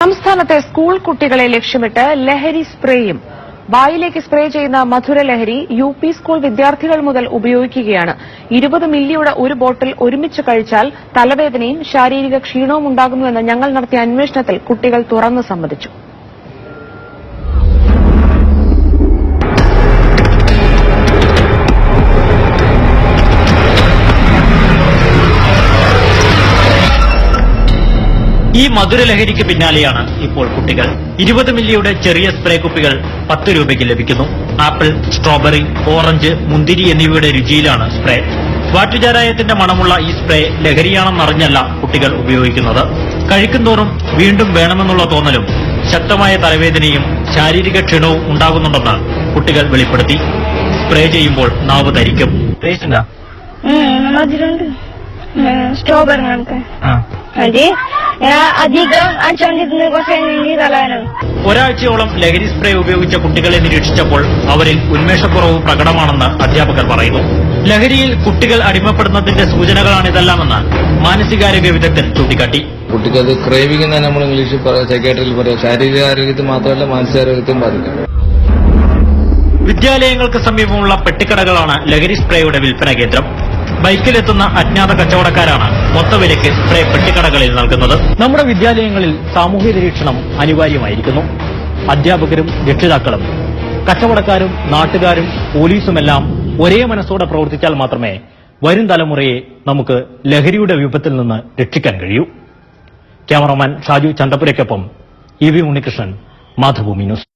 സംസ്ഥാനത്തെ സ്കൂൾ കുട്ടികളെ ലക്ഷ്യമിട്ട് ലഹരി സ്പ്രേയും വായിലേക്ക് സ്പ്രേ ചെയ്യുന്ന മധുരലഹരി യുപി സ്കൂൾ വിദ്യാർത്ഥികൾ മുതൽ ഉപയോഗിക്കുകയാണ്. 20 മില്ലിയുടെ ഒരു ബോട്ടിൽ ഒരുമിച്ച് കഴിച്ചാൽ തലവേദനയും ശാരീരിക ക്ഷീണവും ഉണ്ടാകുന്നുവെന്ന് ഞങ്ങൾ നടത്തിയ അന്വേഷണത്തിൽ കുട്ടികൾ തുറന്നു സമ്മതിച്ചു. ഈ മധുരലഹരിക്ക് പിന്നാലെയാണ് ഇപ്പോൾ കുട്ടികൾ. 20 മില്ലിയുടെ ചെറിയ സ്പ്രേ കുപ്പികൾ 10 രൂപയ്ക്ക് ലഭിക്കുന്നു. ആപ്പിൾ, സ്ട്രോബെറി, ഓറഞ്ച്, മുന്തിരി എന്നിവയുടെ രുചിയിലാണ് സ്പ്രേ. വാറ്റുചാരായത്തിന്റെ മണമുള്ള ഈ സ്പ്രേ ലഹരിയാണെന്നറിഞ്ഞല്ല കുട്ടികൾ ഉപയോഗിക്കുന്നത്. കഴിക്കുന്തോറും വീണ്ടും വേണമെന്നുള്ള തോന്നലും ശക്തമായ തലവേദനയും ശാരീരിക ക്ഷീണവും ഉണ്ടാകുന്നുണ്ടെന്ന് കുട്ടികൾ വെളിപ്പെടുത്തി. സ്പ്രേ ചെയ്യുമ്പോൾ നാവ് ധരിക്കും. സ്ട്രോബെറി അധികം ഒരാഴ്ചയോളം ലഹരി സ്പ്രേ ഉപയോഗിച്ച കുട്ടികളെ നിരീക്ഷിച്ചപ്പോൾ അവരിൽ ഉന്മേഷക്കുറവ് പ്രകടമാണെന്ന് അധ്യാപകർ പറയുന്നു. ലഹരിയിൽ കുട്ടികൾ അടിമപ്പെടുന്നതിന്റെ സൂചനകളാണിതെല്ലാമെന്ന് മാനസികാരോഗ്യ വിദഗ്ധൻ ചൂണ്ടിക്കാട്ടി. കുട്ടിക്കത് ക്രേവിംഗ് എന്ന് നമ്മൾ ഇംഗ്ലീഷിൽ സൈക്കാട്രിയിൽ പറയാം. ശാരീരികാരോഗ്യത്തിൽ മാത്രമല്ല മാനസികാരോഗ്യത്തെയും ബാധിക്കും. വിദ്യാലയങ്ങൾക്ക് സമീപമുള്ള പെട്ടിക്കടകളാണ് ലഹരി സ്പ്രേയുടെ വിൽപ്പന കേന്ദ്രം. ബൈക്കിലെത്തുന്ന അജ്ഞാത കച്ചവടക്കാരാണ് മൊത്തവിലയ്ക്ക് സ്പ്രേ പെട്ടിക്കടകളിൽ നൽകുന്നത്. നമ്മുടെ വിദ്യാലയങ്ങളിൽ സാമൂഹ്യ നിരീക്ഷണം അനിവാര്യമായിരിക്കുന്നു. അധ്യാപകരും രക്ഷിതാക്കളും കച്ചവടക്കാരും നാട്ടുകാരും പോലീസുമെല്ലാം ഒരേ മനസ്സോടെ പ്രവർത്തിച്ചാൽ മാത്രമേ വരും തലമുറയെ നമുക്ക് ലഹരിയുടെ വിപത്തിൽ നിന്ന് രക്ഷിക്കാൻ കഴിയൂ. ക്യാമറമാൻ ഷാജു ചന്തപുരയ്ക്കൊപ്പം EV ഉണ്ണികൃഷ്ണൻ, മാതൃഭൂമി ന്യൂസ്.